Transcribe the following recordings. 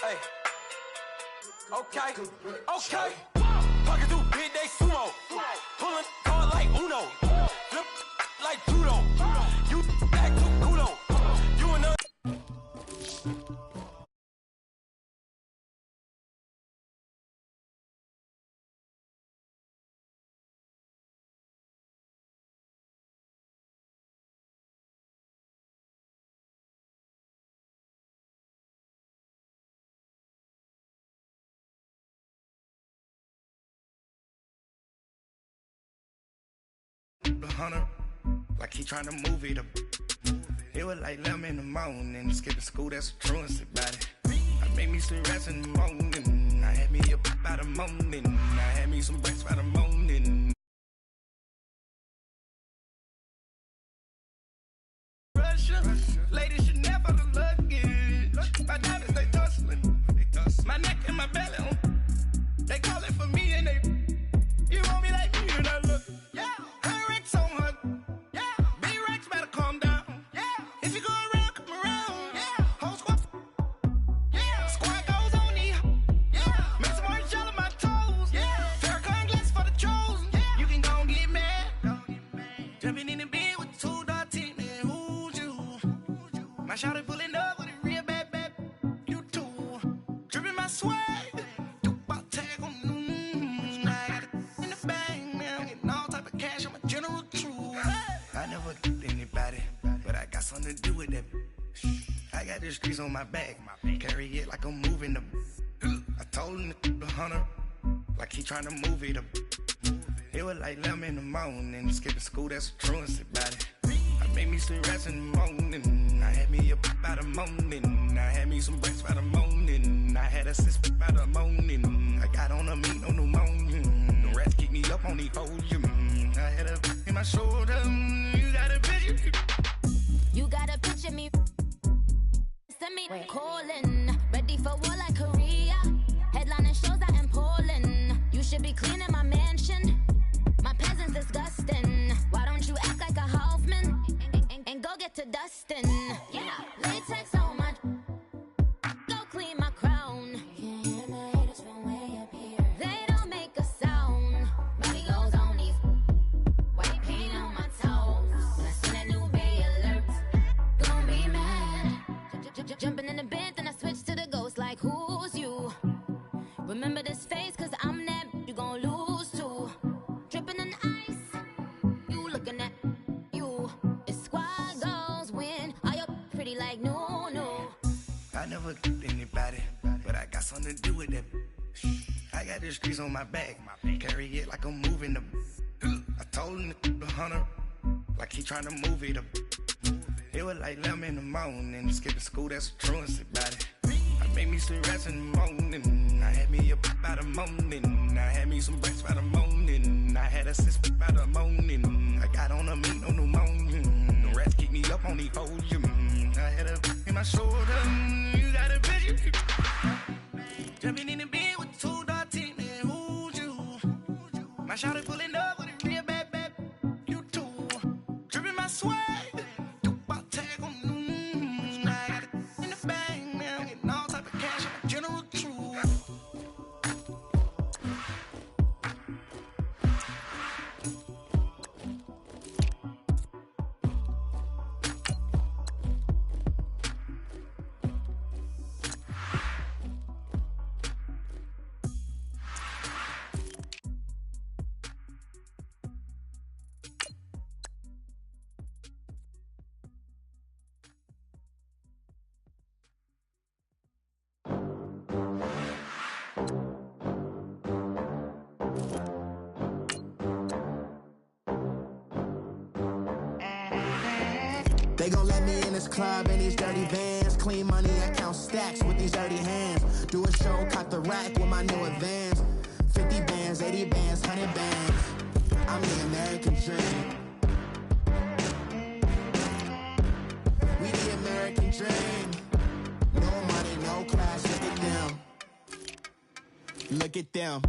Hey. Okay. Okay. Pocket through big day sumo. Pulling card like Uno. Flip like judo. You act too kudo. You another. Hunter, like he trying to move it up. It was like 11 in the morning, skipping school, that's a truancy about it. I made me some rest in the morning, I had me up by the morning, I had me some breaks by the morning. Russia, ladies should never look luggage. My diamonds, they tussling. My neck and my belly on. They calling for me and they. You want me like me and I look. Yeah. On her. Yeah. B-Rex better calm down. Yeah. If you go around, come around. Yeah. Whole squad. Yeah. Squad goes on me. Yeah. Make some orange gel on my toes. Yeah. Farrakhan glass for the chosen. Yeah. You can go and get mad. Jumping in the bed with 2 dark teeth, man. Who's you? My shawty pulling up with a real bad. You too. Dripping my swag. Tag on. I got it in the bag, man. I'm getting all type of cash. I'm a general true. I never did anybody, but I got something to do with that. I got the streets on my back, carry it like I'm moving them. I told him the hunter, like he trying to move it up. It was like 11 in the morning, skipping school, that's a truancy about it. I made me some rest in the morning, I had me up by the morning, I had me some breaks by the morning, I had a sis by the morning, I got on a meat on the morning, the rats keep me up on the podium, I had a in my shoulder, you got a picture. You got a picture me, send me calling, ready for war like Korea, headlining shows out in Poland, you should be cleaning my mansion, my peasants disgusting, why don't you act like a Hoffman, and go get to dustin', yeah, latex on my, go clean my crown, you can hear my haters from way up here, they don't make a sound, body goes on these, white paint on my toes, when I see that new bay alert, gon' be mad, jumping in the bed, then I switch to the ghost like who's you, remember this face cause I'm that, you gon' lose too, dripping in ice, you looking at you, it's squad goals win, are you pretty like no. I never did anybody, but I got something to do with that. I got the streets on my back, carry it like I'm moving them. I told him the hunter, like he trying to move it up. It was like 11 in the morning, skipping school, that's a truancy about it. I made me some rest in the morning, I had me up by the morning, I had me some breaks by the morning, I had a sis by the morning, I got on a meat on the morning, the rats keep me up on the podium, I had a in my shoulder, you got a picture. Jumping in the bed with 2 dark teeth, man, who's you? My shawty pulling up with a real bad, you too. Dripping my swag. Tag on. I got it in the bag, man. I'm getting all type of cash. I'm a general true. They gon' let me in this club in these dirty vans. Clean money, I count stacks with these dirty hands. Do a show, caught the rack with my new advance. 50 bands, 80 bands, 100 bands. I'm the American dream. We the American dream. No money, no class, look at them. Look at them,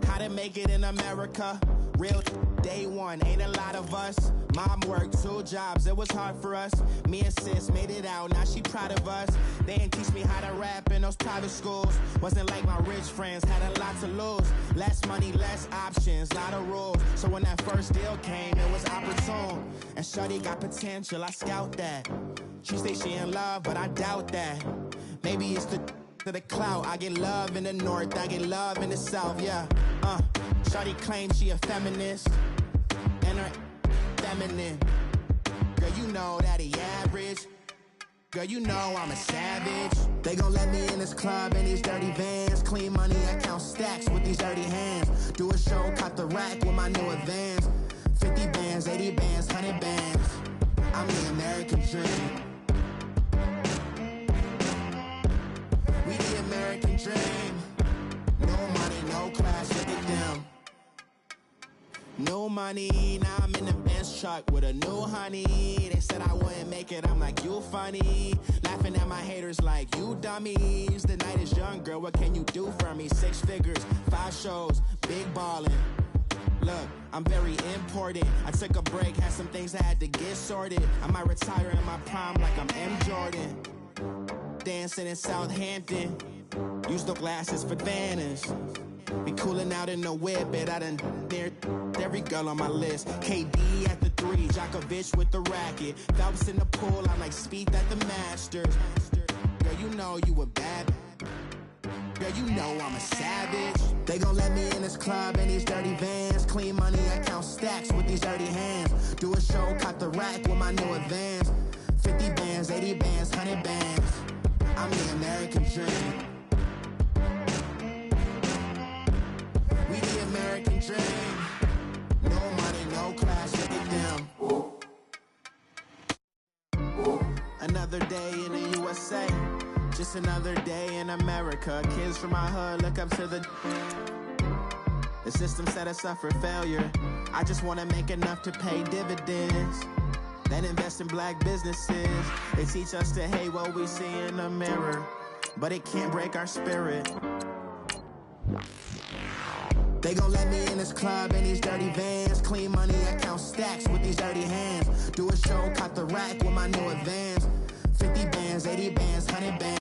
how to make it in America. Real day one, ain't a lot of us. Mom worked 2 jobs, it was hard for us. Me and sis made it it out, now she proud of us. They didn't teach me how to rap in those private schools. Wasn't like my rich friends, had a lot to lose. Less money, less options, lot of rules. So when that first deal came, it was opportune. And shorty got potential, I scout that. She say she in love, but I doubt that. Maybe it's the clout. I get love in the north, I get love in the south, yeah. Shorty claims she a feminist, and her feminine. Girl, you know that he average. Girl, you know I'm a savage. They gon' let me in this club in these dirty vans. Clean money, I count stacks with these dirty hands. Do a show, cop the rack with my new advance. 50 bands, 80 bands, 100 bands. I'm the American dream. We the American dream. No money, no class, look at them. No money, now I'm in the Benz truck with a new honey. They said I wouldn't make it, I'm like, you funny. Laughing at my haters like, you dummies. The night is young, girl, what can you do for me? 6 figures, 5 shows, big ballin'. Look, I'm very important. I took a break, had some things I had to get sorted. I might retire in my prime like I'm M. Jordan. Dancing in Southampton. Use the glasses for Vannas. Be cooling out in the whip, but I done dared every girl on my list. KD at the 3, Djokovic with the racket. Phelps in the pool, I'm like Speed at the Masters. Girl, you know you a bad. Girl, you know I'm a savage. They gon' let me in this club in these dirty vans. Clean money, I count stacks with these dirty hands. Do a show, cop the rack with my new advance. 50 bands, 80 bands, 100 bands. I'm the American dream. We the American dream. No money, no class, look at them. Another day in the USA. Just another day in America. Kids from my hood look up to the system set us up for failure. I just wanna make enough to pay dividends. Then invest in black businesses. They teach us to hate what we see in the mirror, but it can't break our spirit. They gon' let me in this club in these dirty vans. Clean money, I count stacks with these dirty hands. Do a show, cop the rack with my new advance. 50 bands, 80 bands, 100 bands.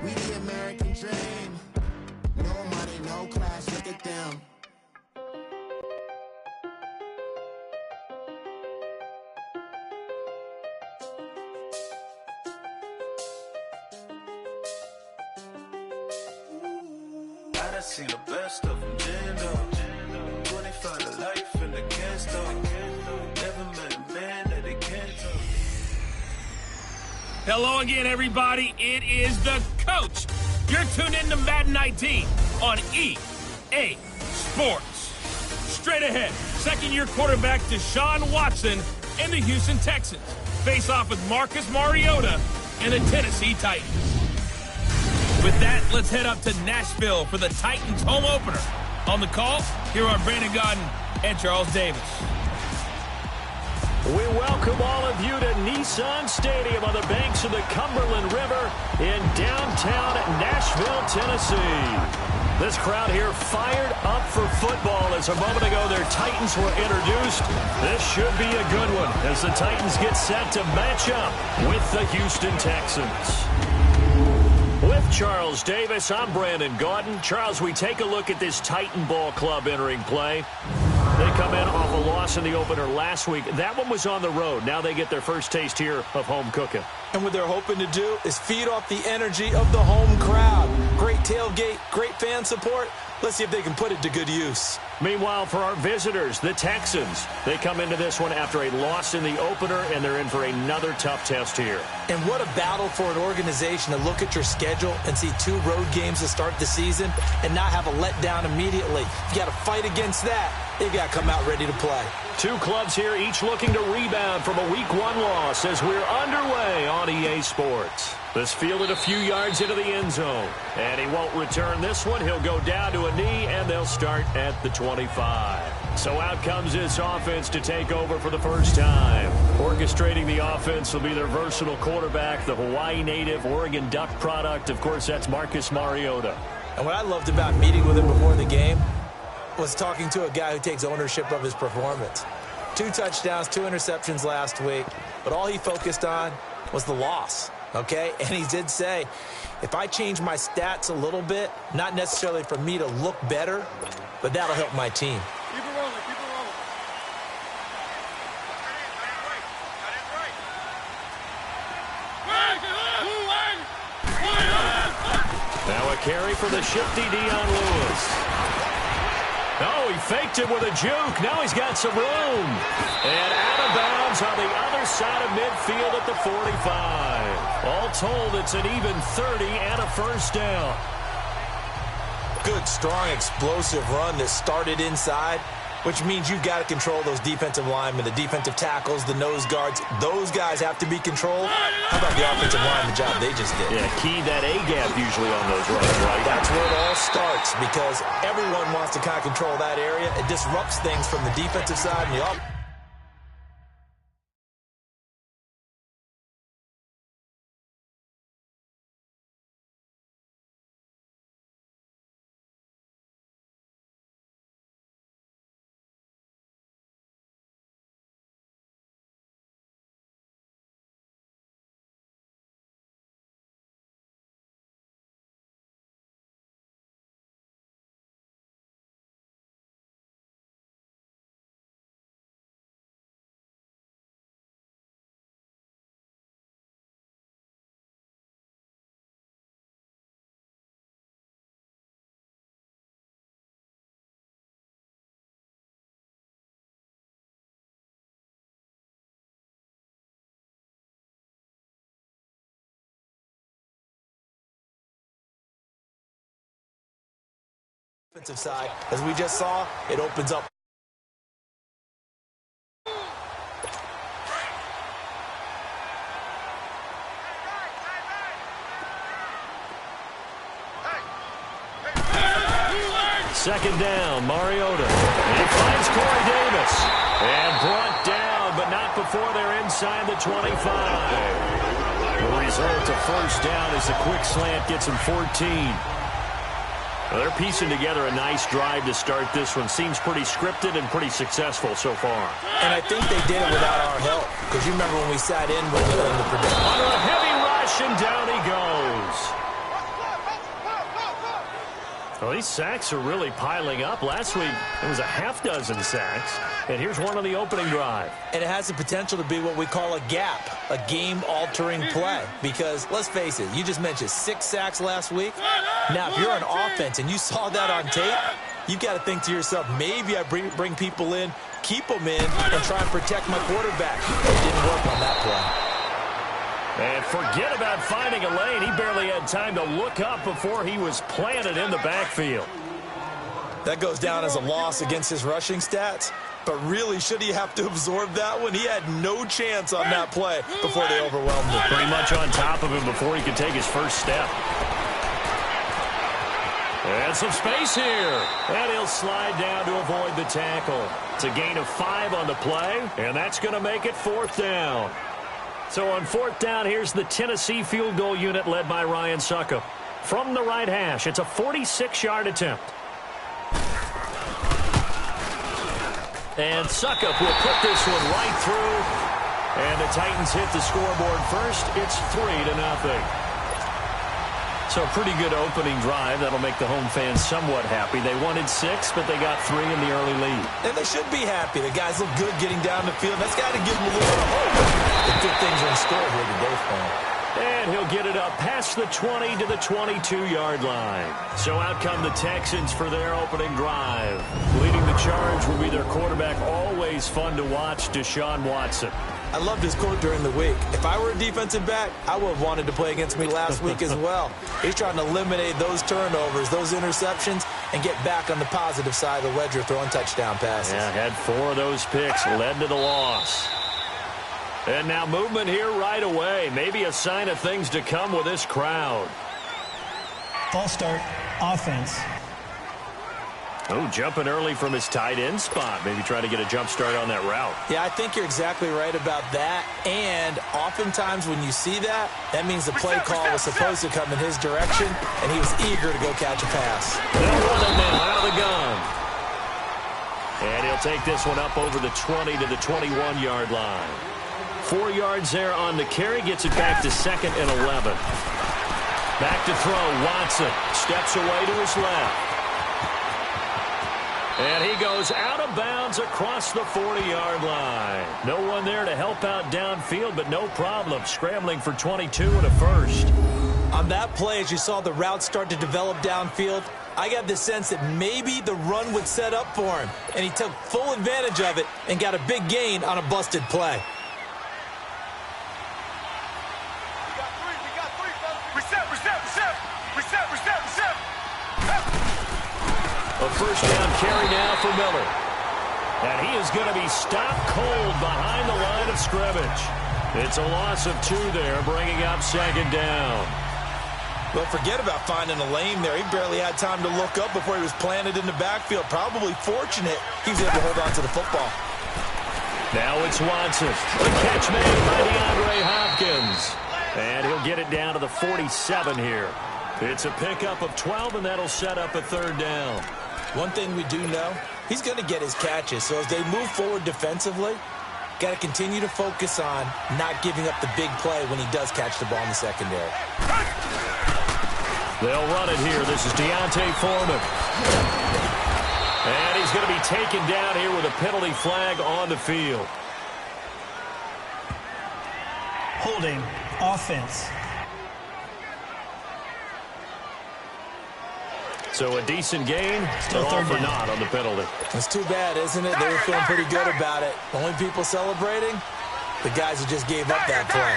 We the American dream. No money, no class, look at them. I seen the best of them, Jando. 25 to life in the gas though. Never met a man that they can't talk. Hello again, everybody. It is the coach. You're tuned in to Madden 19 on EA Sports. Straight ahead, second-year quarterback Deshaun Watson and the Houston Texans face off with Marcus Mariota and the Tennessee Titans. With that, let's head up to Nashville for the Titans home opener. On the call, here are Brandon Gaudin and Charles Davis. We welcome all of you to Nissan Stadium on the banks of the Cumberland River in downtown Nashville, Tennessee. This crowd here fired up for football as a moment ago their Titans were introduced. This should be a good one as the Titans get set to match up with the Houston Texans. With Charles Davis, I'm Brandon Gaudin. Charles, we take a look at this Titan ball club entering play. They come in off a loss in the opener last week. That one was on the road. Now they get their first taste here of home cooking. And what they're hoping to do is feed off the energy of the home crowd. Great tailgate, great fan support. Let's see if they can put it to good use. Meanwhile, for our visitors, the Texans, they come into this one after a loss in the opener, and they're in for another tough test here. And what a battle for an organization to look at your schedule and see 2 road games to start the season and not have a letdown immediately. You got to fight against that. They've got to come out ready to play. 2 clubs here, each looking to rebound from a Week 1 loss as we're underway on EA Sports. This fielded a few yards into the end zone. And he won't return this one. He'll go down to a knee, and they'll start at the 25. So out comes this offense to take over for the first time. Orchestrating the offense will be their versatile quarterback, the Hawaii native, Oregon Duck product. Of course, that's Marcus Mariota. And what I loved about meeting with him before the game, was talking to a guy who takes ownership of his performance. 2 touchdowns, 2 interceptions last week, but all he focused on was the loss, okay? And he did say, if I change my stats a little bit, not necessarily for me to look better, but that'll help my team. Keep it rolling, keep it rolling. Now a carry for the shifty Dion Lewis. Oh, he faked it with a juke. Now he's got some room. And out of bounds on the other side of midfield at the 45. All told, it's an even 30 and a first down. Good, strong, explosive run that started inside, which means you've got to control those defensive linemen, the defensive tackles, the nose guards. Those guys have to be controlled. How about the offensive line, the job they just did? Yeah, key that A-gap usually on those runs, right? That's where it all starts because everyone wants to kind of control that area. It disrupts things from the defensive side and the offensive. Side, as we just saw, it opens up. Second down, Mariota. He finds Corey Davis. And brought down, but not before they're inside the 25. The result, a first down as the quick slant gets him 14. Well, they're piecing together a nice drive to start this one. Seems pretty scripted and pretty successful so far. And I think they did it without our help. Because you remember when we sat in with the prediction. Under a heavy rush, and down he goes. Well, these sacks are really piling up. Last week, it was a half dozen sacks. And here's one on the opening drive. And it has the potential to be what we call a gap, a game-altering play. Because, let's face it, you just mentioned 6 sacks last week. Now, if you're an offense and you saw that on tape, you've got to think to yourself, maybe I bring people in, keep them in, and try and protect my quarterback. It didn't work on that play. And forget about finding a lane. He barely had time to look up before he was planted in the backfield. That goes down as a loss against his rushing stats. But really, should he have to absorb that one? He had no chance on that play before they overwhelmed him. Pretty much on top of him before he could take his first step. And some space here. And he'll slide down to avoid the tackle. It's a gain of 5 on the play, and that's going to make it 4th down. So on 4th down, here's the Tennessee field goal unit led by Ryan Suckup. From the right hash, it's a 46-yard attempt. And Suckup will put this one right through. And the Titans hit the scoreboard first. It's 3-0. So a pretty good opening drive. That'll make the home fans somewhat happy. They wanted 6, but they got 3 in the early lead. And they should be happy. The guys look good getting down the field. That's got to give them a little hope. The good things are in store here today for him. And he'll get it up past the 20 to the 22-yard line. So out come the Texans for their opening drive. Leading the charge will be their quarterback. Always fun to watch, Deshaun Watson. I loved his quote during the week. If I were a defensive back, I would have wanted to play against me last week as well. He's trying to eliminate those turnovers, those interceptions, and get back on the positive side of the ledger throwing touchdown passes. Yeah, had 4 of those picks, led to the loss. And now movement here right away. Maybe a sign of things to come with this crowd. False start, offense. Oh, jumping early from his tight end spot. Maybe try to get a jump start on that route. Yeah, I think you're exactly right about that. And oftentimes when you see that, that means the play call was supposed to come in his direction, and he was eager to go catch a pass. They'll run it now out of the gun. They'll take this one up over the 20 to the 21-yard line. 4 yards there on the carry. Gets it back to 2nd and 11. Back to throw. Watson steps away to his left. And he goes out of bounds across the 40-yard line. No one there to help out downfield, but no problem. Scrambling for 22 and a first. On that play, as you saw the route start to develop downfield, I got the sense that maybe the run would set up for him. And he took full advantage of it and got a big gain on a busted play. A first down carry now for Miller. And he is going to be stopped cold behind the line of scrimmage. It's a loss of 2 there, bringing up 2nd down. Well, forget about finding a lane there. He barely had time to look up before he was planted in the backfield. Probably fortunate he was able to hold on to the football. Now it's Watson. The catch made by DeAndre Hopkins. And he'll get it down to the 47 here. It's a pickup of 12, and that'll set up a 3rd down. One thing we do know, he's going to get his catches. So as they move forward defensively, got to continue to focus on not giving up the big play when he does catch the ball in the secondary. They'll run it here. This is Deontay Foreman. And he's going to be taken down here with a penalty flag on the field. Holding offense. So a decent gain, but all for naught on the penalty. It's too bad, isn't it? They were feeling pretty good about it. The only people celebrating, the guys who just gave up that play.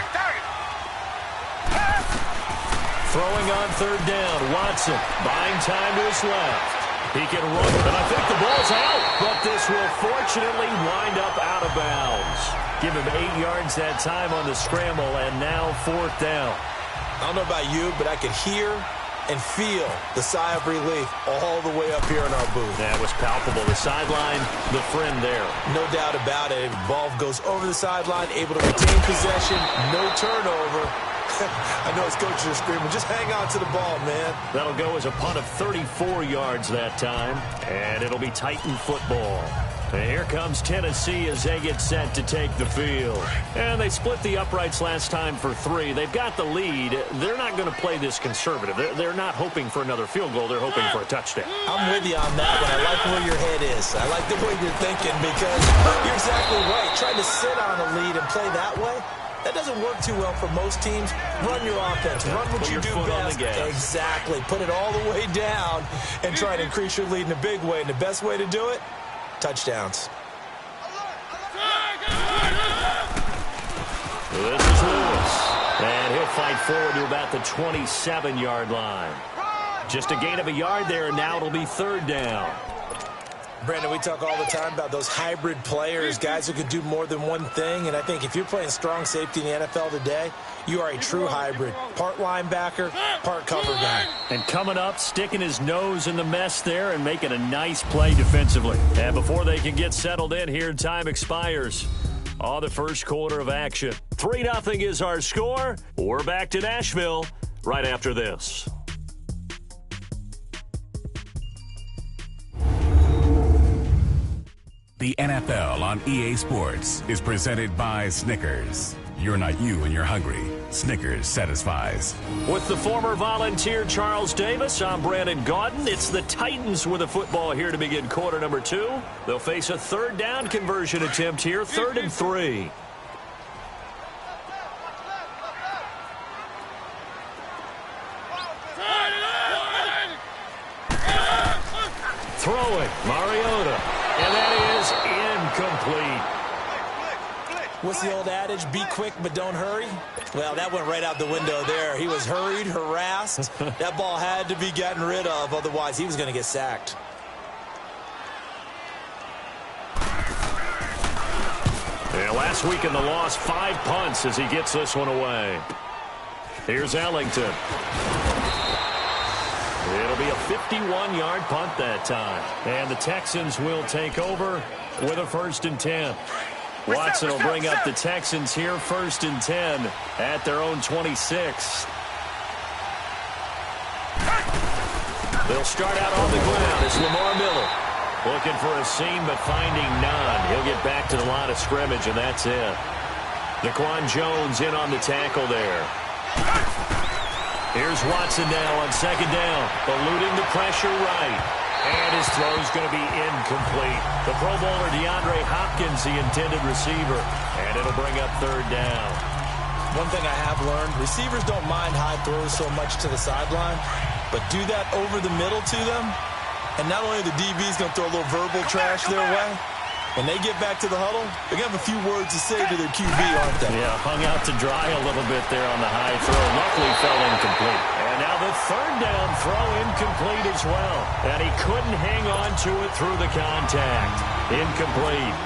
Throwing on 3rd down, Watson buying time to his left. He can run, and I think the ball's out, but this will fortunately wind up out of bounds. Give him 8 yards that time on the scramble, and now 4th down. I don't know about you, but I could hear and feel the sigh of relief all the way up here in our booth. That was palpable. The sideline, the friend there. No doubt about it. Ball goes over the sideline, able to retain possession, no turnover. I know his coaches are screaming, just hang on to the ball, man. That'll go as a punt of 34 yards that time, and it'll be Titan football. And here comes Tennessee as they get set to take the field. And they split the uprights last time for 3. They've got the lead. They're not going to play this conservative. They're not hoping for another field goal. They're hoping for a touchdown. I'm with you on that one. I like where your head is. I like the way you're thinking because you're exactly right. Trying to sit on a lead and play that way, that doesn't work too well for most teams. Run your offense. Run what you do best. Exactly. Put it all the way down and try to increase your lead in a big way. And the best way to do it, touchdowns. This is Lewis. And he'll fight forward to about the 27-yard line. Just a gain of a yard there, and now it'll be 3rd down. Brandon, we talk all the time about those hybrid players, guys who can do more than one thing. And I think if you're playing strong safety in the NFL today, you are a true hybrid. Part linebacker, part cover guy. And coming up, sticking his nose in the mess there and making a nice play defensively. And before they can get settled in here, time expires on the first quarter of action. 3-0 is our score. We're back to Nashville right after this. The NFL on EA Sports is presented by Snickers. You're not you when you're hungry. Snickers satisfies. With the former Volunteer Charles Davis, I'm Brandon Gaudin. It's the Titans with the football here to begin quarter number 2. They'll face a 3rd down conversion attempt here, 3rd and 3. Throwing, Mariota. And that is incomplete. What's the old adage? Be quick, but don't hurry? Well, that went right out the window there. He was hurried, harassed. That ball had to be gotten rid of, otherwise he was going to get sacked. Yeah, last week in the loss, 5 punts as he gets this one away. Here's Ellington. It'll be a 51-yard punt that time. And the Texans will take over with a 1st and 10. Watson will bring up the Texans here, 1st and 10 at their own 26. They'll start out on the ground. It's Lamar Miller. Looking for a seam, but finding none. He'll get back to the line of scrimmage, and that's it. Daquan Jones in on the tackle there. Here's Watson now on second down, eluding the pressure right. And his throw's going to be incomplete. The Pro Bowler DeAndre Hopkins, the intended receiver, and it'll bring up third down. One thing I have learned, receivers don't mind high throws so much to the sideline, but do that over the middle to them, and not only the DB's going to throw a little verbal trash their way, when they get back to the huddle, they're going to have a few words to say to their QB, aren't they? Yeah, hung out to dry a little bit there on the high throw. Luckily fell incomplete. And now the third down throw incomplete as well. And he couldn't hang on to it through the contact. Incomplete.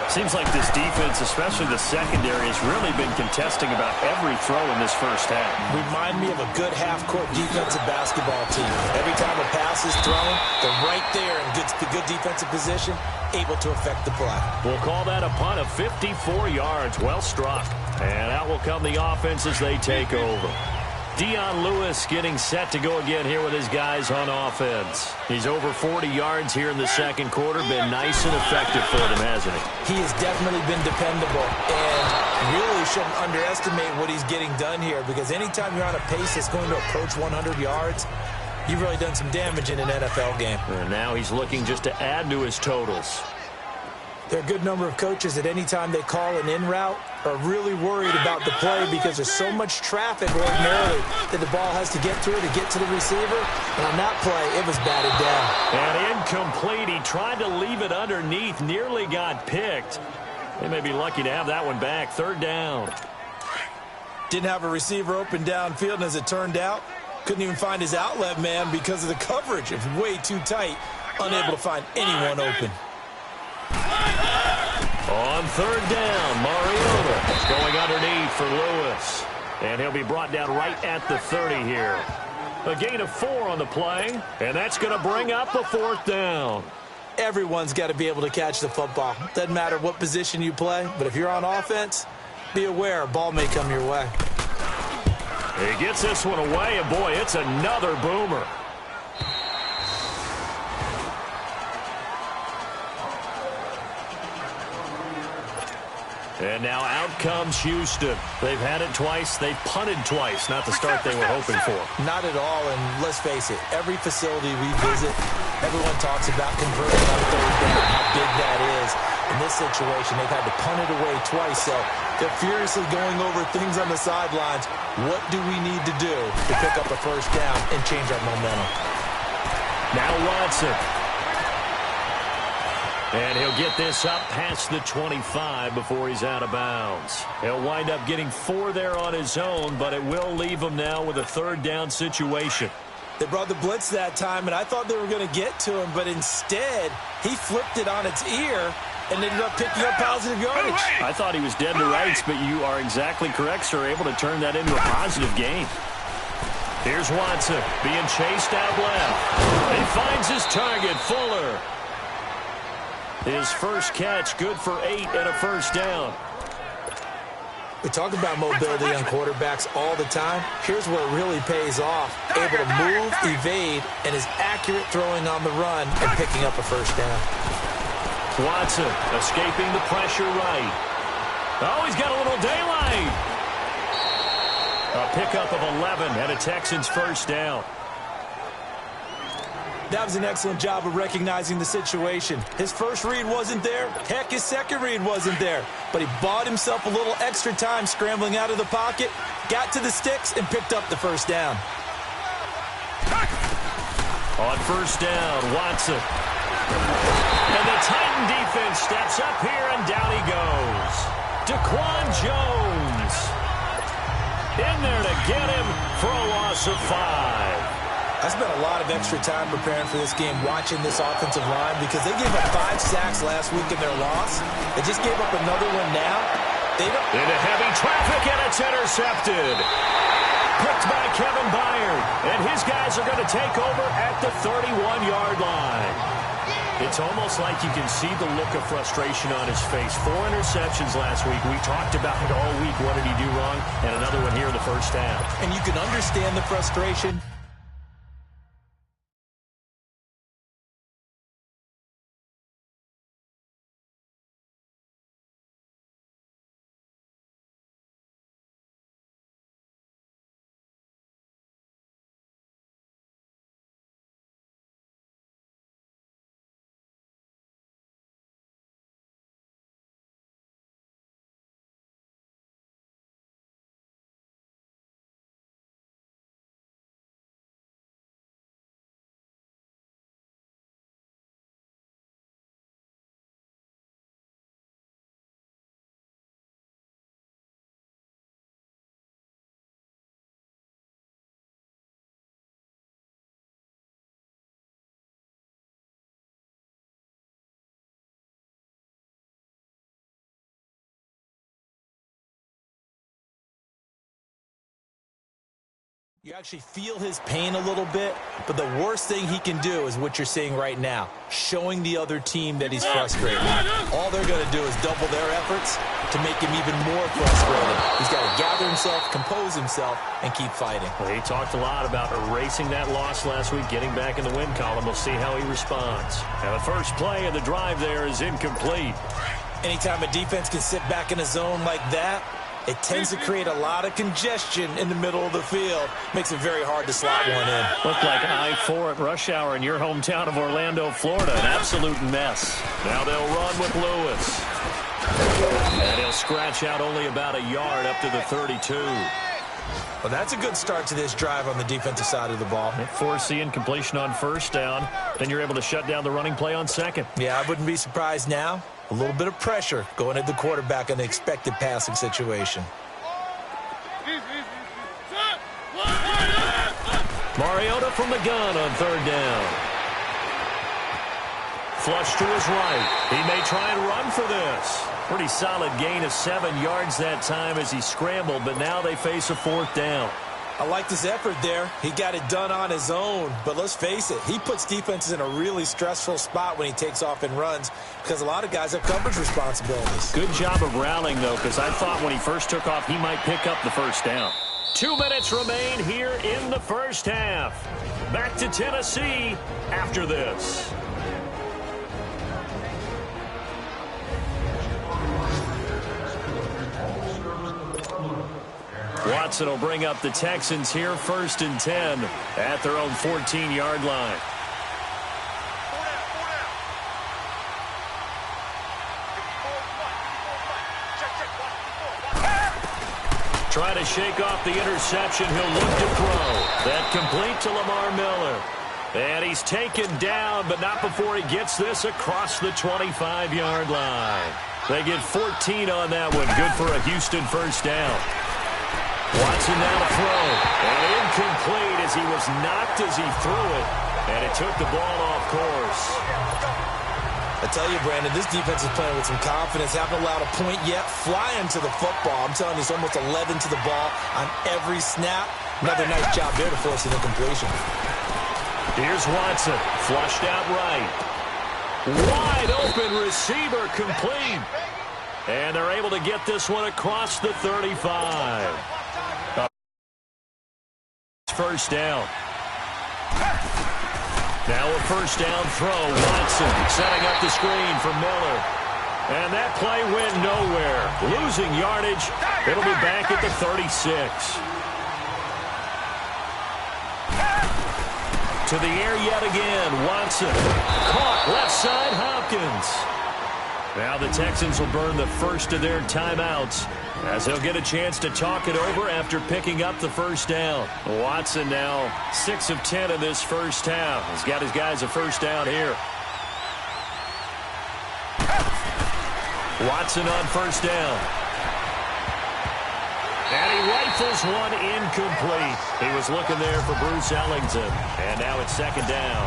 Seems like this defense, especially the secondary, has really been contesting about every throw in this first half. Remind me of a good half-court defensive basketball team. Every time a pass is thrown, they're right there in good defensive position, able to affect the play. We'll call that a punt of 54 yards. Well struck. And out will come the offense as they take over. Dion Lewis getting set to go again here with his guys on offense. He's over 40 yards here in the second quarter. Been nice and effective for them, hasn't he? He has definitely been dependable. And really shouldn't underestimate what he's getting done here, because anytime you're on a pace that's going to approach 100 yards, you've really done some damage in an NFL game. And now he's looking just to add to his totals. There are a good number of coaches that any time they call an in route are really worried about the play because there's so much traffic ordinarily that the ball has to get through to get to the receiver. And on that play, it was batted down. And incomplete. He tried to leave it underneath, nearly got picked. They may be lucky to have that one back. Third down. Didn't have a receiver open downfield, and as it turned out, couldn't even find his outlet man because of the coverage. It was way too tight, unable to find anyone open. On third down, Mariota is going underneath for Lewis. And he'll be brought down right at the 30 here. A gain of 4 on the play, and that's going to bring up a fourth down. Everyone's got to be able to catch the football. Doesn't matter what position you play, but if you're on offense, be aware a ball may come your way. He gets this one away, and boy, it's another boomer. And now out comes Houston. They've had it twice. They've punted twice. Not the start they were hoping for. Not at all, and let's face it, every facility we visit, everyone talks about converting on third down, how big that is. In this situation, they've had to punt it away twice, so they're furiously going over things on the sidelines. What do we need to do to pick up a first down and change our momentum? Now Watson. And he'll get this up past the 25 before he's out of bounds. He'll wind up getting 4 there on his own, but it will leave him now with a third down situation. They brought the blitz that time, and I thought they were going to get to him, but instead, he flipped it on its ear and ended up picking up positive yardage. I thought he was dead to rights, but you are exactly correct, sir, able to turn that into a positive gain. Here's Watson being chased out left. He finds his target, Fuller. His first catch, good for 8 and a first down. We talk about mobility on quarterbacks all the time. Here's where it really pays off. Able to move, evade, and is accurate throwing on the run and picking up a first down. Watson escaping the pressure right. Oh, he's got a little daylight. A pickup of 11 and a Texans first down. That was an excellent job of recognizing the situation. His first read wasn't there. Heck, his second read wasn't there. But he bought himself a little extra time scrambling out of the pocket, got to the sticks, and picked up the first down. On first down, Watson. And the Titan defense steps up here, and down he goes. Daquan Jones in there to get him for a loss of 5. I spent a lot of extra time preparing for this game watching this offensive line because they gave up 5 sacks last week in their loss. They just gave up another one now. Into heavy traffic, and it's intercepted. Picked by Kevin Byard. And his guys are going to take over at the 31-yard line. It's almost like you can see the look of frustration on his face. 4 interceptions last week. We talked about it all week. What did he do wrong? And another one here in the first half. And you can understand the frustration. You actually feel his pain a little bit, but the worst thing he can do is what you're seeing right now, showing the other team that he's frustrated. All they're going to do is double their efforts to make him even more frustrated. He's got to gather himself, compose himself, and keep fighting. Well, he talked a lot about erasing that loss last week, getting back in the win column. We'll see how he responds. And the first play of the drive there is incomplete. Anytime a defense can sit back in a zone like that, it tends to create a lot of congestion in the middle of the field. Makes it very hard to slot one in. Looked like I-4 at rush hour in your hometown of Orlando, Florida. An absolute mess. Now they'll run with Lewis. And he'll scratch out only about a yard up to the 32. Well, that's a good start to this drive on the defensive side of the ball. Force the incompletion on first down. Then you're able to shut down the running play on second. Yeah, I wouldn't be surprised now. A little bit of pressure going at the quarterback in the expected passing situation. Mariota from the gun on third down. Flush to his right. He may try and run for this. Pretty solid gain of 7 yards that time as he scrambled, but now they face a fourth down. I liked his effort there. He got it done on his own. But let's face it, he puts defenses in a really stressful spot when he takes off and runs because a lot of guys have coverage responsibilities. Good job of rallying, though, because I thought when he first took off, he might pick up the first down. 2 minutes remain here in the first half. Back to Tennessee after this. Watson will bring up the Texans here, 1st and 10 at their own 14-yard line. Try to shake off the interception. He'll look to throw. That complete to Lamar Miller. And he's taken down, but not before he gets this across the 25-yard line. They get 14 on that one. Good for a Houston first down. Watson now to throw. And incomplete as he was knocked as he threw it. And it took the ball off course. I tell you, Brandon, this defense is playing with some confidence. Haven't allowed a point yet. Flying to the football. I'm telling you, it's almost 11 to the ball on every snap. Another nice job there to force an incompletion. Here's Watson. Flushed out right. Wide open receiver complete. And they're able to get this one across the 35. First down. Now a first down throw. Watson setting up the screen for Miller. And that play went nowhere. Losing yardage. It'll be back at the 36. To the air yet again. Watson. Caught left side Hopkins. Now the Texans will burn the first of their timeouts as they'll get a chance to talk it over after picking up the first down. Watson now 6 of 10 in this first half. He's got his guys a first down here. Watson on first down. And he rifles one incomplete. He was looking there for Bruce Ellington. And now it's second down.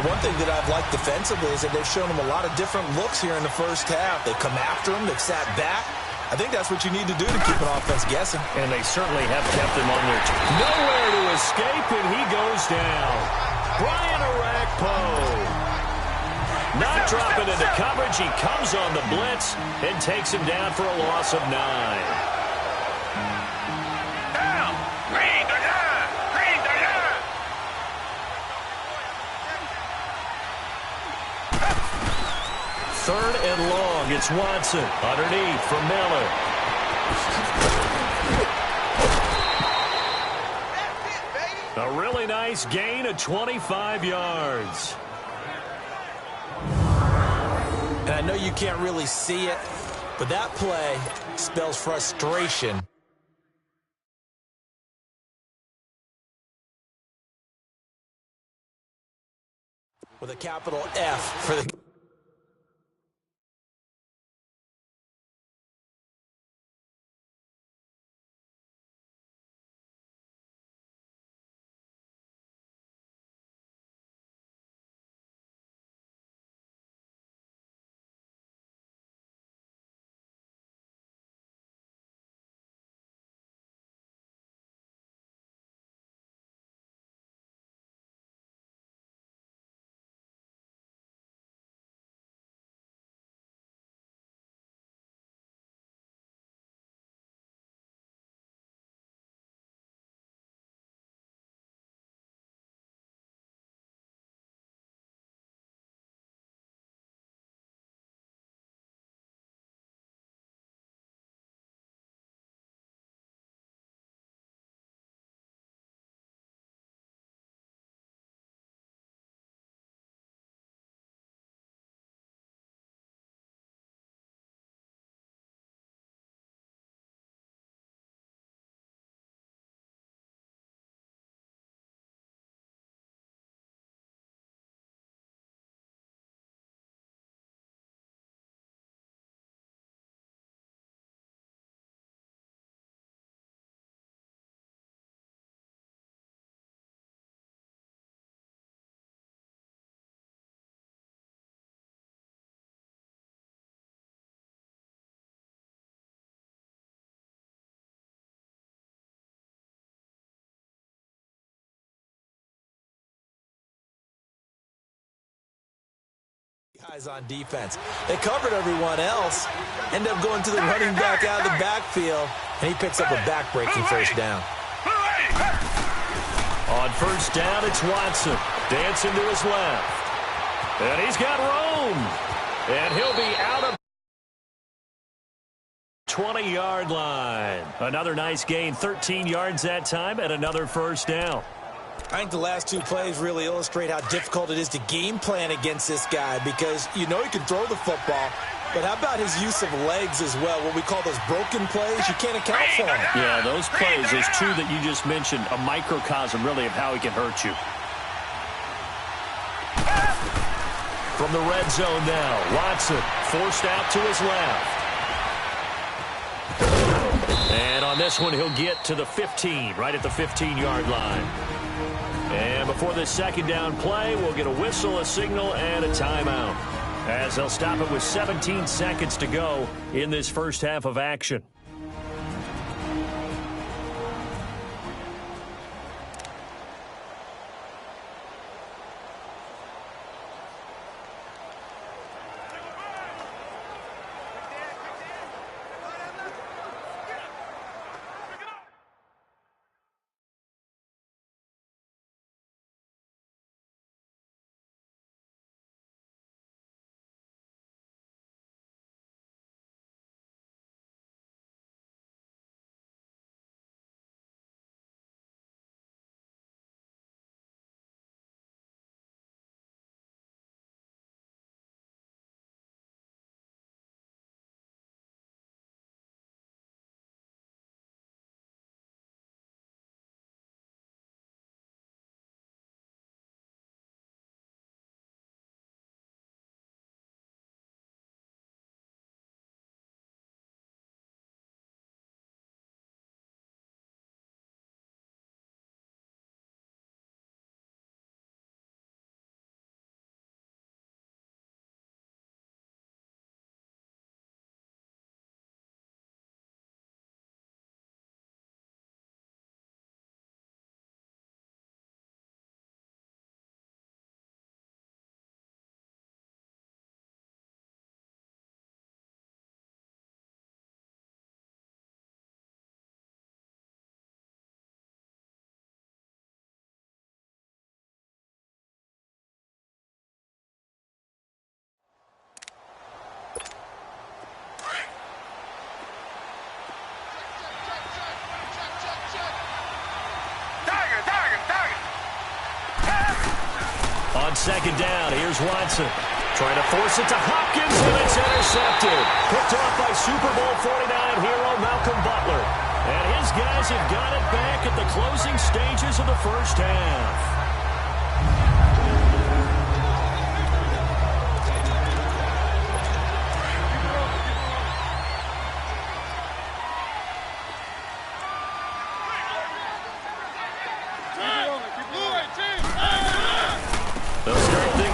The one thing that I've liked defensively is that they've shown him a lot of different looks here in the first half. They've come after him. They've sat back. I think that's what you need to do to keep an offense guessing. And they certainly have kept him on their toes. Nowhere to escape, and he goes down. Brian Orakpo. Not dropping into coverage. He comes on the blitz and takes him down for a loss of 9. Down. Green the line. Green the line. Third and long. It's Watson underneath for Miller. A really nice gain of 25 yards. And I know you can't really see it, but that play spells frustration. With a capital F for the... guys on defense. They covered everyone else, end up going to the running back out of the backfield, and he picks up a back-breaking first down. On first down, it's Watson. Dancing to his left. And he's got room. And he'll be out of 20-yard line. Another nice gain, 13 yards that time, and another first down. I think the last two plays really illustrate how difficult it is to game plan against this guy, because you know he can throw the football, but how about his use of legs as well? What we call those broken plays, you can't account for them. Yeah, those plays, those two that you just mentioned, a microcosm really of how he can hurt you. From the red zone now, Watson forced out to his left. And on this one, he'll get to the 15, right at the 15-yard line. And before this second down play, we'll get a whistle, a signal, and a timeout, as they'll stop it with 17 seconds to go in this first half of action. On second down, here's Watson. Trying to force it to Hopkins, and it's intercepted. Picked off by Super Bowl 49 hero Malcolm Butler. And his guys have got it back at the closing stages of the first half.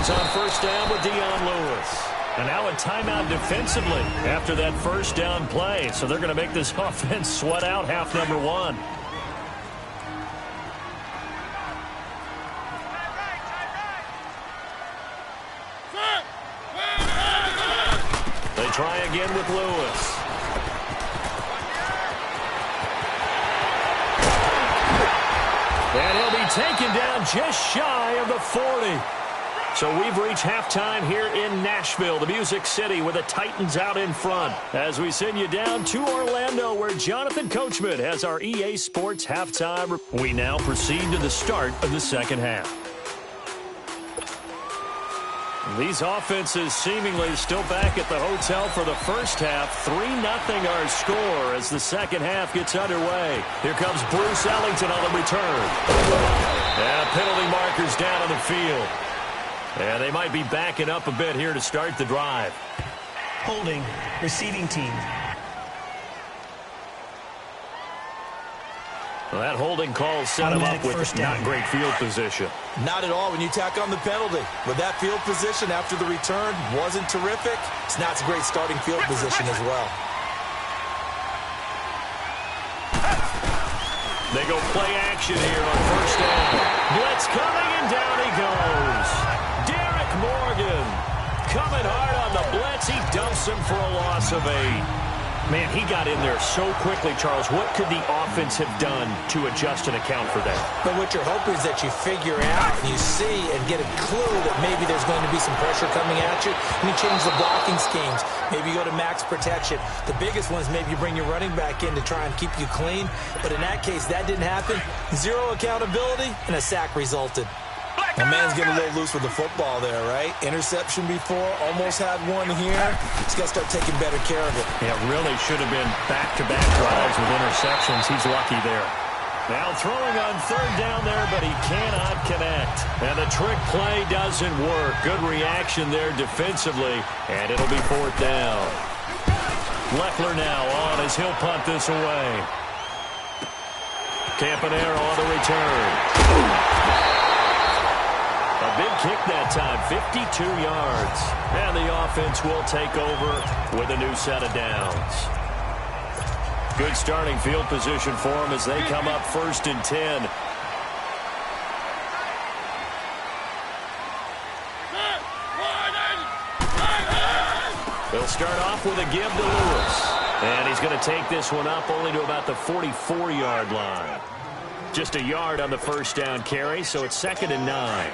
On first down with Dion Lewis. And now a timeout defensively after that first down play. So they're going to make this offense sweat out half number one. They try again with Lewis. And he'll be taken down just shy of the 40. So we've reached halftime here in Nashville, the Music City, with the Titans out in front. As we send you down to Orlando, where Jonathan Coachman has our EA Sports halftime. We now proceed to the start of the second half. These offenses seemingly still back at the hotel for the first half. 3-0 our score as the second half gets underway. Here comes Bruce Ellington on the return. And penalty markers down on the field. And they might be backing up a bit here to start the drive. Holding, receiving team. Well, that holding call set him up with not great field position. Not at all when you tack on the penalty. With that field position after the return wasn't terrific, it's not a great starting field position as well. They go play action here on first down. Blitz coming, and down he goes. Morgan. coming hard on the blitz. He dumps him for a loss of 8. Man, he got in there so quickly, Charles. What could the offense have done to adjust and account for that? But what you're hoping is that you figure out, you see, and get a clue that maybe there's going to be some pressure coming at you, and you change the blocking schemes. Maybe you go to max protection. The biggest one is maybe you bring your running back in to try and keep you clean. But in that case, that didn't happen. Zero accountability, and a sack resulted. My man's getting a little loose with the football there, right? Interception before, almost had one here. He's got to start taking better care of it. Yeah, really should have been back-to-back drives with interceptions. He's lucky there. Now throwing on third down there, but he cannot connect. And the trick play doesn't work. Good reaction there defensively, and it'll be fourth down. Leffler now on as he'll punt this away. Campanaro on the return. A big kick that time, 52 yards. And the offense will take over with a new set of downs. Good starting field position for them as they come up 1st and 10. They'll start off with a give to Lewis. And he's going to take this one up only to about the 44-yard line. Just a yard on the first down carry, so it's 2nd and 9.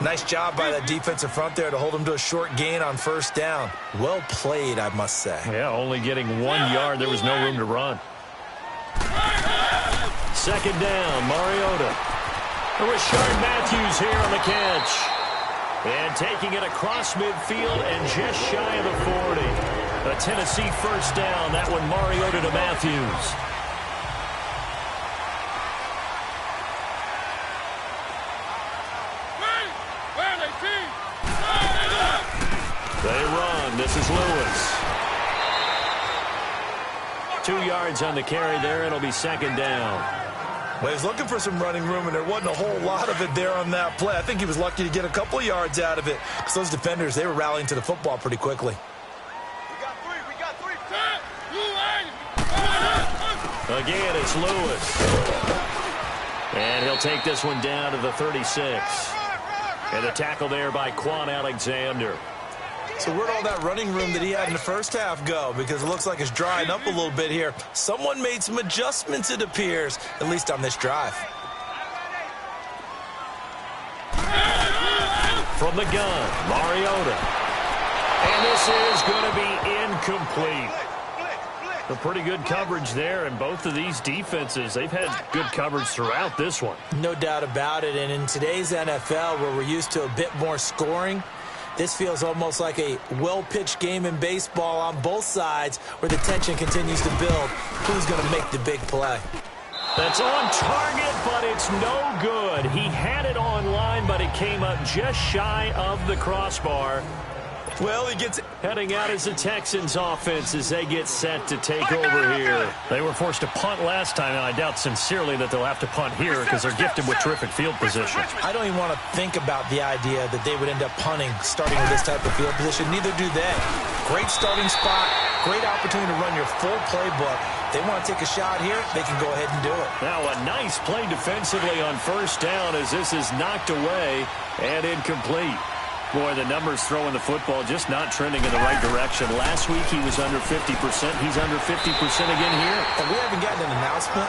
Nice job by that defensive front there to hold him to a short gain on first down. Well played, I must say. Yeah, only getting 1 yard. There was no room to run. 2nd down, Mariota. Rashard Matthews here on the catch. And taking it across midfield and just shy of the 40. A Tennessee first down. That one Mariota to Matthews. They run. This is Lewis. 2 yards on the carry there. It'll be 2nd down. Well, he was looking for some running room, and there wasn't a whole lot of it there on that play. I think he was lucky to get a couple yards out of it because those defenders, they were rallying to the football pretty quickly. We got three. Again, it's Lewis. And he'll take this one down to the 36. And the tackle there by Quan Alexander. So where'd all that running room that he had in the first half go? Because it looks like it's drying up a little bit here. Someone made some adjustments, it appears, at least on this drive. From the gun, Mariota. And this is going to be incomplete. A pretty good coverage there, and both of these defenses, they've had good coverage throughout this one. No doubt about it, and in today's NFL, where we're used to a bit more scoring, this feels almost like a well-pitched game in baseball on both sides where the tension continues to build. Who's going to make the big play? That's on target, but it's no good. He had it on line, but it came up just shy of the crossbar. Well, he gets it. Heading out as the Texans offense as they get set to take over here. They were forced to punt last time, and I doubt sincerely that they'll have to punt here because they're gifted with terrific field position. I don't even want to think about the idea that they would end up punting starting with this type of field position. Neither do they. Great starting spot, great opportunity to run your full playbook. They want to take a shot here, they can go ahead and do it. Now a nice play defensively on first down as this is knocked away and incomplete. Boy, the numbers throwing the football just not trending in the right direction. Last week he was under 50%. He's under 50% again here. And we haven't gotten an announcement,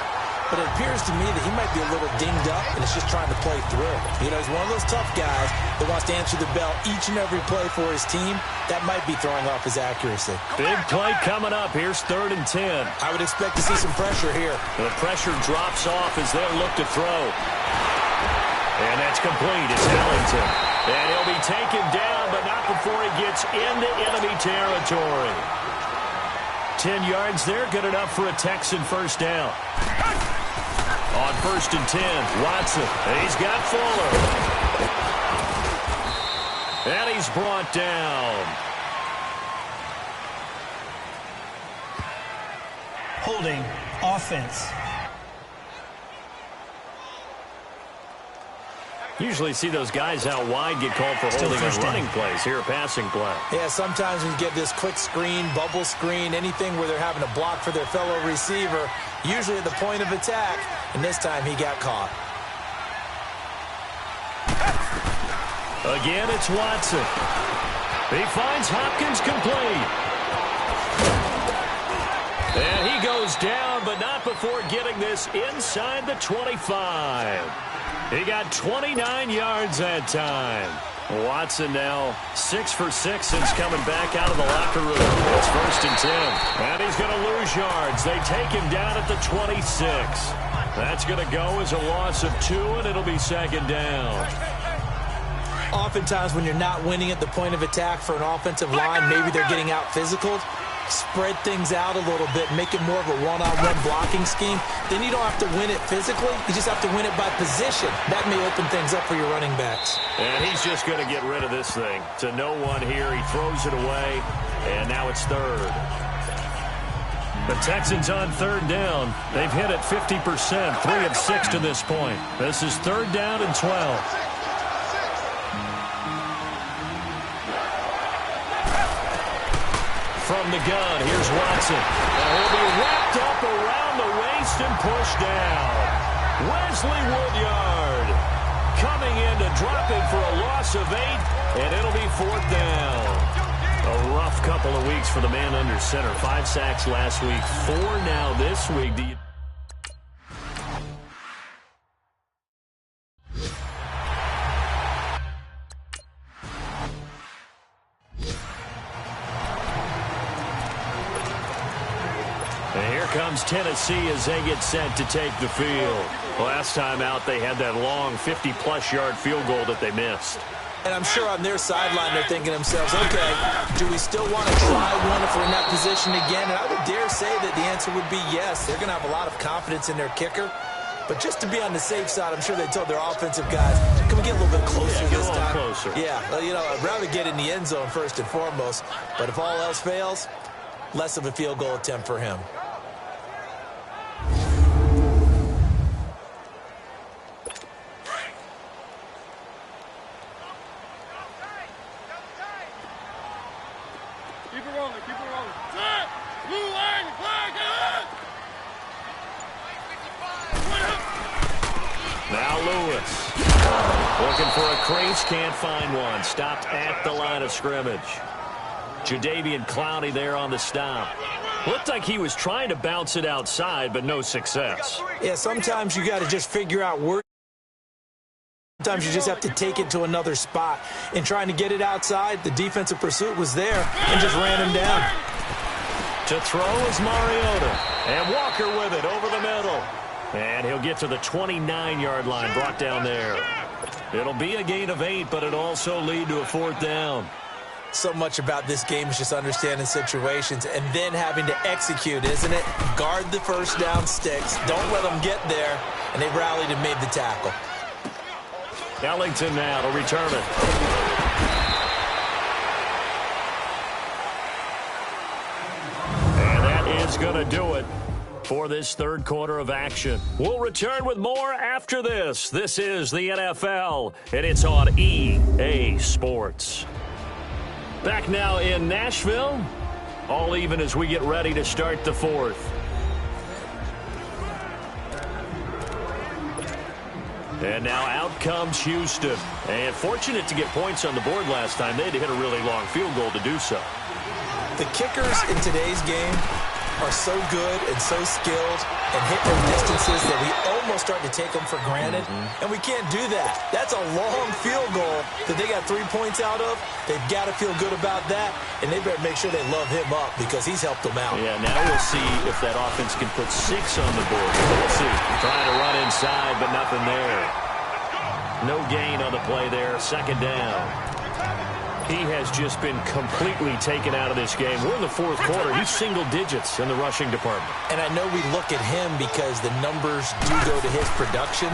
but it appears to me that he might be a little dinged up and is just trying to play through. You know, he's one of those tough guys that wants to answer the bell each and every play for his team. That might be throwing off his accuracy. Big play coming up. Here's 3rd and 10. I would expect to see some pressure here. The pressure drops off as they'll look to throw. And that's complete. It's Ellington. And he'll be taken down, but not before he gets into enemy territory. 10 yards there, good enough for a Texan first down. On 1st and 10, Watson. He's got Fuller. And he's brought down. Holding offense. Usually see those guys out wide get called for holding on running plays. Here, a passing play. Yeah, sometimes when you get this quick screen, bubble screen, anything where they're having to block for their fellow receiver, usually at the point of attack, and this time he got caught. Again, it's Watson. He finds Hopkins complete. And he goes down, but not before getting this inside the 25. He got 29 yards that time. Watson now 6 for 6 since coming back out of the locker room. It's 1st and 10. And he's going to lose yards. They take him down at the 26. That's going to go as a loss of 2, and it'll be 2nd down. Oftentimes when you're not winning at the point of attack for an offensive line, maybe they're getting out physical. Spread things out a little bit, make it more of a one-on-one blocking scheme. Then you don't have to win it physically. You just have to win it by position. That may open things up for your running backs. And he's just going to get rid of this thing. To no one here. He throws it away, and now it's 3rd. The Texans on 3rd down. They've hit it 50%, 3 of 6 to this point. This is 3rd down and 12. From the gun, here's Watson. And he'll be wrapped up around the waist and pushed down. Wesley Woodyard coming in to drop him for a loss of 8, and it'll be 4th down. A rough couple of weeks for the man under center. 5 sacks last week, 4 now this week. Comes Tennessee as they get set to take the field. Last time out, they had that long 50-plus yard field goal that they missed. And I'm sure on their sideline, they're thinking to themselves, okay, do we still want to try one if we're in that position again? And I would dare say that the answer would be yes. They're going to have a lot of confidence in their kicker. But just to be on the safe side, I'm sure they told their offensive guys, can we get a little bit closer this time? Closer. Yeah, well, you know, I'd rather get in the end zone first and foremost. But if all else fails, less of a field goal attempt for him. Now Lewis. Looking for a crease, can't find one. Stopped at the line of scrimmage. Jadeveon Clowney there on the stop. Looked like he was trying to bounce it outside, but no success. Yeah, sometimes you got to just figure out where. Sometimes you just have to take it to another spot. In trying to get it outside, the defensive pursuit was there and just ran him down. To throw is Mariota. And Walker with it over the middle. And he'll get to the 29-yard line, brought down there. It'll be a gain of 8, but it'll also lead to a 4th down. So much about this game is just understanding situations and then having to execute, isn't it? Guard the first down sticks. Don't let them get there. And they rallied and made the tackle. Ellington now to return it. And that is going to do it for this 3rd quarter of action. We'll return with more after this. This is the NFL, and it's on EA Sports. Back now in Nashville, all even as we get ready to start the 4th. And now out comes Houston. And fortunate to get points on the board last time. They had to hit a really long field goal to do so. The kickers in today's game are so good and so skilled and hit their distances that we almost start to take them for granted. And we can't do that. That's a long field goal that they got 3 points out of. They've got to feel good about that, and they better make sure they love him up because he's helped them out. Yeah, now we'll see if that offense can put 6 on the board. We'll see. Trying to run inside, but nothing there. No gain on the play there. 2nd down. He has just been completely taken out of this game. We're in the 4th quarter. He's single digits in the rushing department. And I know we look at him because the numbers do go to his production.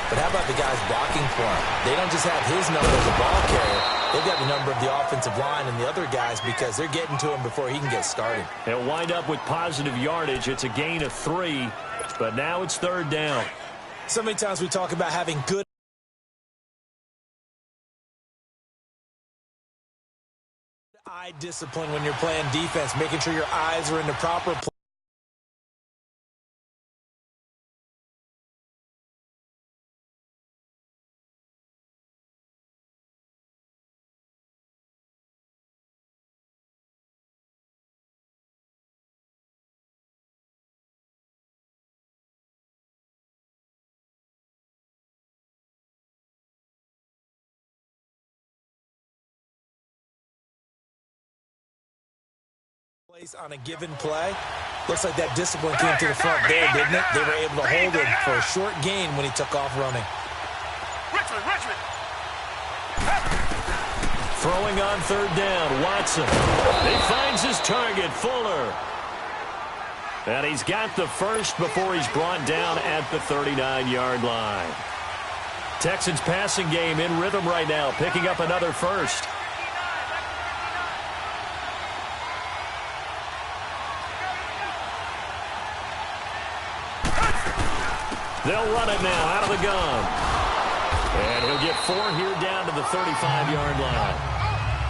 But how about the guys blocking for him? They don't just have his number as a ball carrier. They've got the number of the offensive line and the other guys because they're getting to him before he can get started. They'll wind up with positive yardage. It's a gain of 3, but now it's 3rd down. So many times we talk about having good eye discipline when you're playing defense, making sure your eyes are in the proper place. On a given play, looks like that discipline came to the front there, didn't it? They were able to hold him for a short gain when he took off running. Richmond. Throwing on third down, Watson. He finds his target, Fuller. And he's got the first before he's brought down at the 39-yard line. Texans passing game in rhythm right now, picking up another first. They'll run it now out of the gun. And he'll get 4 here down to the 35-yard line.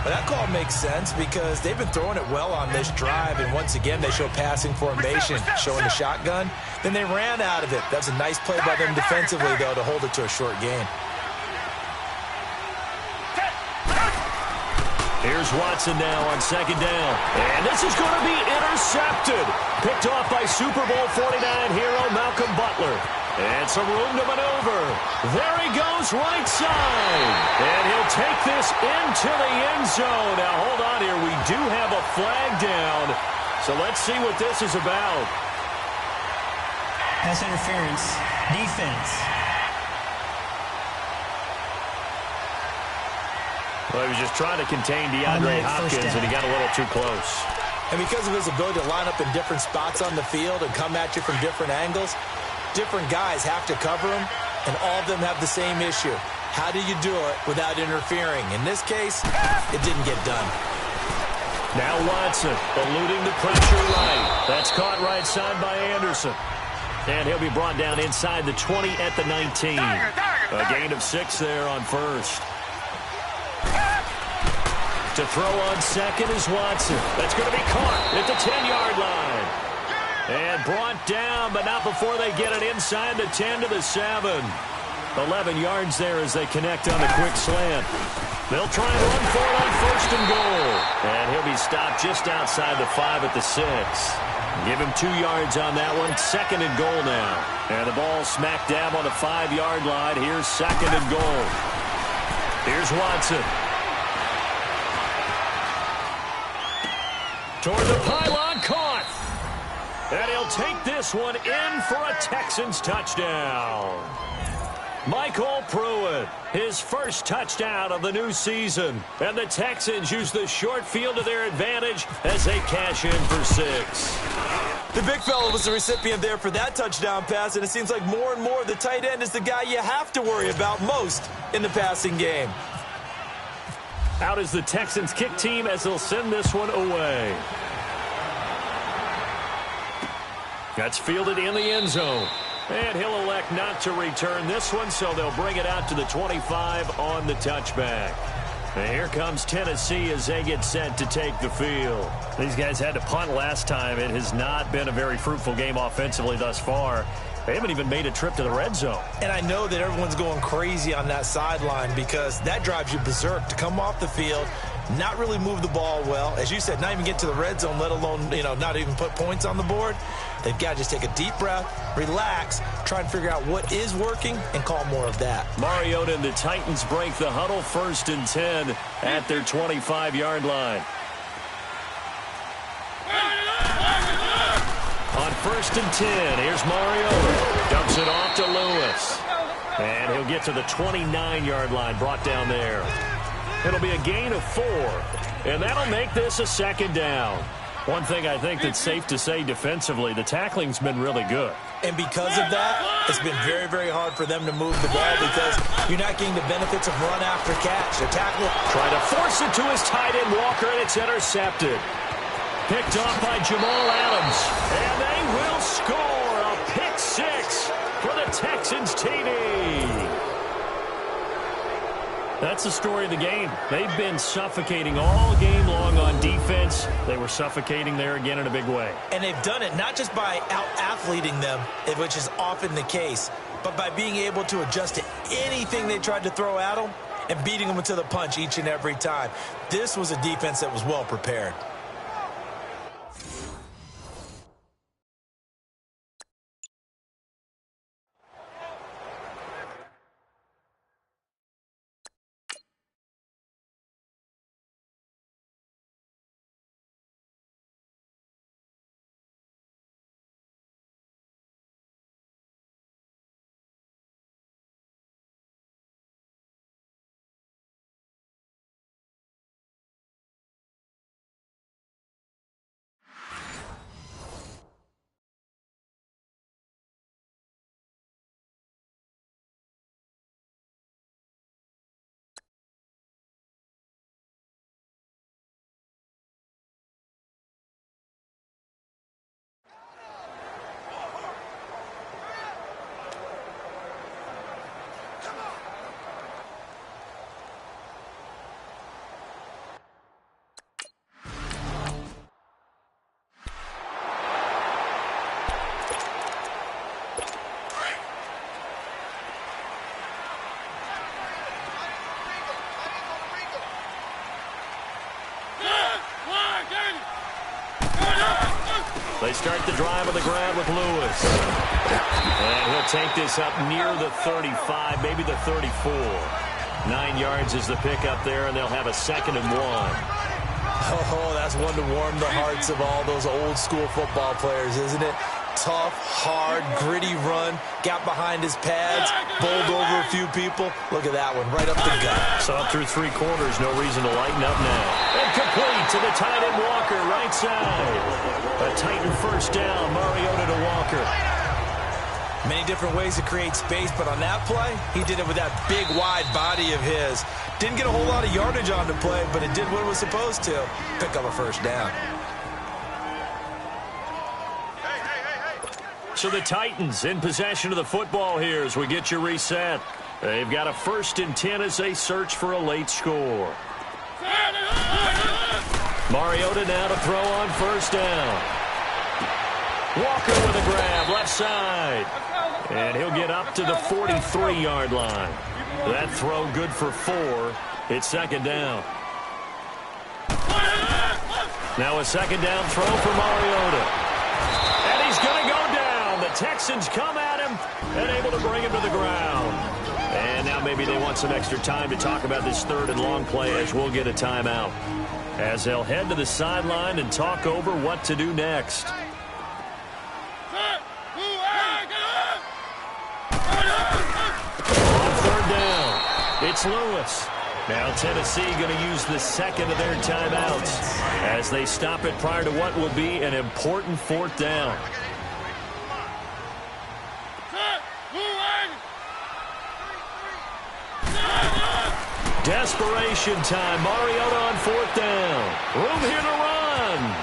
Well, that call makes sense because they've been throwing it well on this drive, and once again they show passing formation, showing the shotgun. Then they ran out of it. That's a nice play by them defensively, though, to hold it to a short gain. Here's Watson now on second down. And this is going to be intercepted. Picked off by Super Bowl 49 hero Malcolm Butler. And some room to maneuver. There he goes right side. And he'll take this into the end zone. Now, hold on here. We do have a flag down. So let's see what this is about. Pass interference. Defense. Well, he was just trying to contain DeAndre Hopkins, and he got a little too close. And because of his ability to line up in different spots on the field and come at you from different angles, different guys have to cover him, and all of them have the same issue. How do you do it without interfering? In this case, it didn't get done. Now Watson eluding the pressure right. That's caught right side by Anderson. And he'll be brought down inside the 20 at the 19. A gain of 6 there on first. To throw on second is Watson. That's going to be caught at the 10-yard line. And brought down, but not before they get it inside the 10 to the 7. 11 yards there as they connect on a quick slant. They'll try and run for it on first and goal. And he'll be stopped just outside the 5 at the 6. Give him 2 yards on that one. Second and goal now. And the ball smack dab on the 5-yard line. Here's second and goal. Here's Watson. Toward the pylon, caught. And he'll take this one in for a Texans touchdown. Michael Pruitt, his first touchdown of the new season. And the Texans use the short field to their advantage as they cash in for 6. The big fella was the recipient there for that touchdown pass, and it seems like more and more the tight end is the guy you have to worry about most in the passing game. Out is the Texans kick team as they'll send this one away. That's fielded in the end zone. And he'll elect not to return this one, so they'll bring it out to the 25 on the touchback. And here comes Tennessee as they get set to take the field. These guys had to punt last time. It has not been a very fruitful game offensively thus far. They haven't even made a trip to the red zone. And I know that everyone's going crazy on that sideline because that drives you berserk to come off the field, not really move the ball well. As you said, not even get to the red zone, let alone, not even put points on the board. They've got to just take a deep breath, relax, try and figure out what is working, and call more of that. Mariota and the Titans break the huddle, 1st and 10 at their 25-yard line. On 1st and 10, here's Mariota. Dumps it off to Lewis. And he'll get to the 29-yard line, brought down there. It'll be a gain of 4. And that'll make this a 2nd down. One thing I think that's safe to say defensively, the tackling's been really good. And because of that, it's been very, very hard for them to move the ball because you're not getting the benefits of run after catch. The tackle trying to force it to his tight end, Walker, and it's intercepted. Picked off by Jamal Adams. And they will score a pick 6 for the Texans TD. That's the story of the game. They've been suffocating all game long on defense. They were suffocating there again in a big way. And they've done it not just by out-athleting them, which is often the case, but by being able to adjust to anything they tried to throw at them and beating them to the punch each and every time. This was a defense that was well prepared. start the drive on the ground with Lewis. And he'll take this up near the 35, maybe the 34. 9 yards is the pickup there, and they'll have a 2nd and 1. Oh, that's one to warm the hearts of all those old-school football players, isn't it? Tough, hard, gritty run, got behind his pads, bowled over a few people. Look at that one, right up the gut. So up through 3 quarters, no reason to lighten up now. And complete to the tight end Walker, right side. A Titan first down, Mariota to Walker. Many different ways to create space, but on that play, he did it with that big, wide body of his. Didn't get a whole lot of yardage on the play, but it did what it was supposed to. Pick up a first down. So the Titans in possession of the football here as we get you reset. They've got a 1st and 10 as they search for a late score. Mariota now to throw on first down. Walker with a grab, left side. And he'll get up to the 43-yard line. That throw good for 4. It's 2nd down. Now a 2nd down throw for Mariota. And he's going to go down. The Texans come at him and able to bring him to the ground. And now maybe they want some extra time to talk about this 3rd and long play as we'll get a timeout. As they'll head to the sideline and talk over what to do next. On 3rd down, it's Lewis. Now Tennessee going to use the 2nd of their timeouts as they stop it prior to what will be an important 4th down. Desperation time. Mariota on 4th down. Room here to run.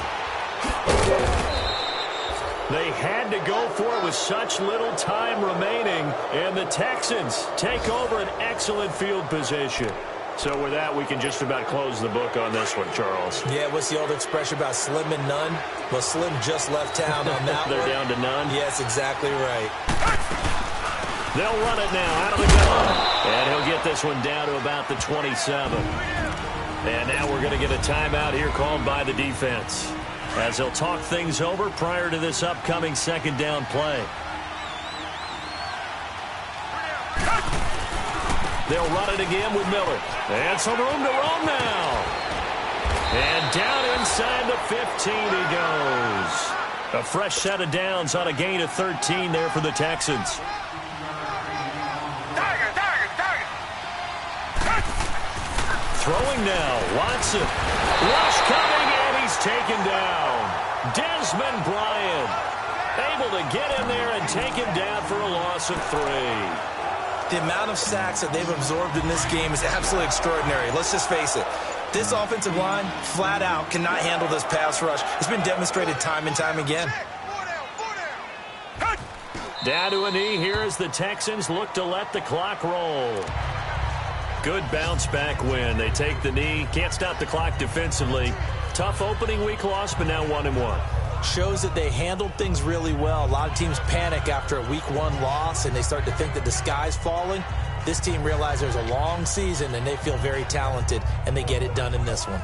They had to go for it with such little time remaining, and the Texans take over an excellent field position. So with that, we can just about close the book on this one, Charles. Yeah, what's the old expression about slim and none? Well, Slim just left town on that They're one. down to none? Yes, exactly right. They'll run it now out of the gun. And he'll get this one down to about the 27. And now we're going to get a timeout here called by the defense as they'll talk things over prior to this upcoming 2nd down play. They'll run it again with Miller. And some room to roam now. And down inside the 15 he goes. A fresh set of downs on a gain of 13 there for the Texans. Throwing now, Watson. Rush coming, and he's taken down. Desmond Bryant able to get in there and take him down for a loss of 3. The amount of sacks that they've absorbed in this game is absolutely extraordinary. Let's just face it. This offensive line, flat out, cannot handle this pass rush. It's been demonstrated time and time again. Down to a knee here as the Texans look to let the clock roll. Good bounce-back win. They take the knee. Can't stop the clock defensively. Tough opening week loss, but now 1-1. Shows that they handled things really well. A lot of teams panic after a week 1 loss, and they start to think that the sky's falling. This team realizes there's a long season, and they feel very talented, and they get it done in this one.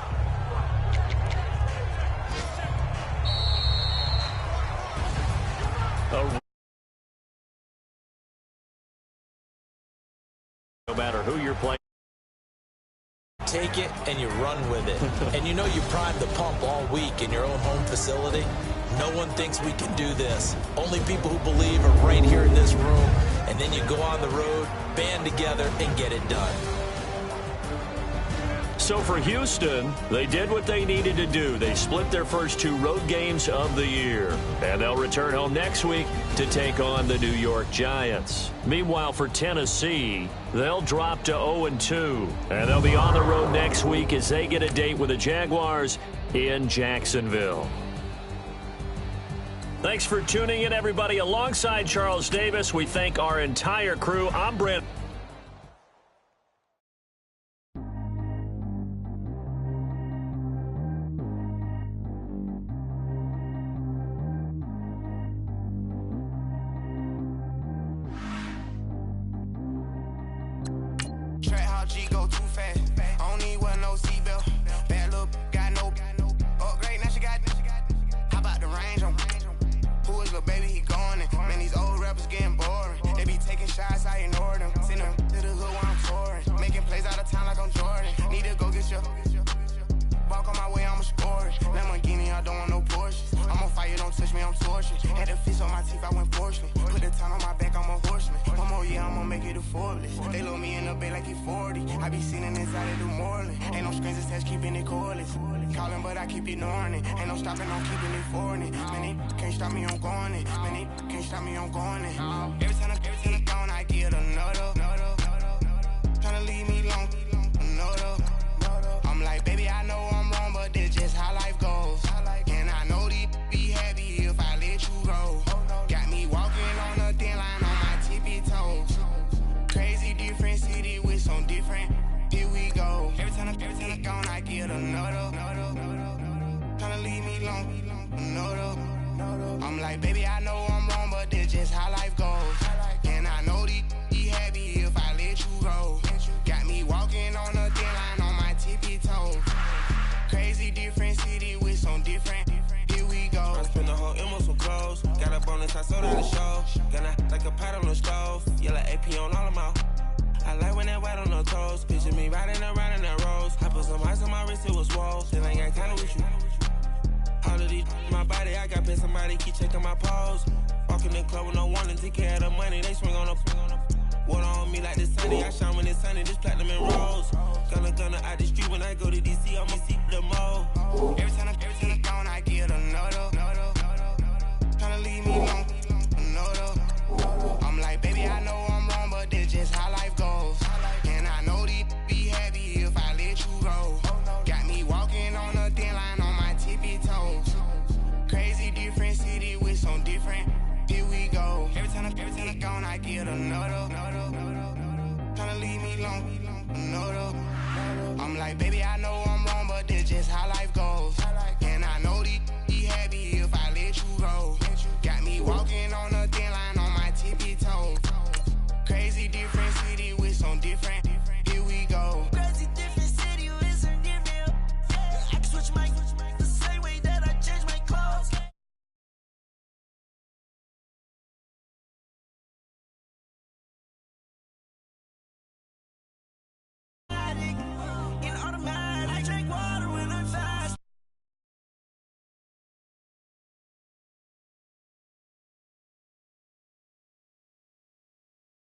No matter who you're playing. Take it and you run with it. And you know you primed the pump all week in your own home facility. No one thinks we can do this. Only people who believe are right here in this room. And then you go on the road, band together, and get it done. So for Houston, they did what they needed to do. They split their first 2 road games of the year. And they'll return home next week to take on the New York Giants. Meanwhile, for Tennessee, they'll drop to 0-2. And they'll be on the road next week as they get a date with the Jaguars in Jacksonville. Thanks for tuning in, everybody. Alongside Charles Davis, we thank our entire crew. I'm Brent. don't touch me, I'm tortured. Had a fist on my teeth, I went fortunate. Put the time on my back, I'm a horseman. One more year, I'm gonna make it a Forbes. They load me in the bed like he 40. I be sitting inside of the Moreland. Ain't no strings attached, keeping it cordless. Calling, but I keep ignoring it. Ain't no stopping, I'm keeping it for it. Man, they can't stop me, I'm going it. Man, they can't stop me, I'm going it. Every time I'm gone, I get another. Tryna leave me long, another. I'm like, baby, I know I'm wrong, but that's just how life goes. And I know these be happy if I let you go. Got me walking on a thin line on my tippy toes. Crazy different city with some different. Here we go. Every time I'm gone, I get another. Tryna leave me long, another. I'm like, baby, I know I'm wrong, but that's just how life goes. And I know these be happy if I let you go. Got me walking on a thin line on my tippy toes. Crazy different city with some different. Here we go. I spend the whole M on some clothes. Got a bonus, I sold out the show. Gonna like a pot on the stove. Yellow AP on all of my. I like when that white on the toes. Picture me riding around in that rose. I put some ice on my wrist, it was swole. Still ain't got time with you. All of these my body, I got paid somebody keep checking my pose. Walking in the club with no warning, take care of the money. They swing on the water on me like the sunny. I shine when it's sunny, this platinum and rose. Gonna out the street when I go to DC, I'ma see the mode. Every time I'm gone, I get another. Tryna leave me long, another. I'm like, baby, I know I'm wrong, but that's just how life goes. And I know these be happy if I let you go. Got me walking on a thin line on my tippy toes. Crazy different city with some different. Here we go. Every time I'm gone, I get another. Tryna leave me long, another. I'm like, baby, I know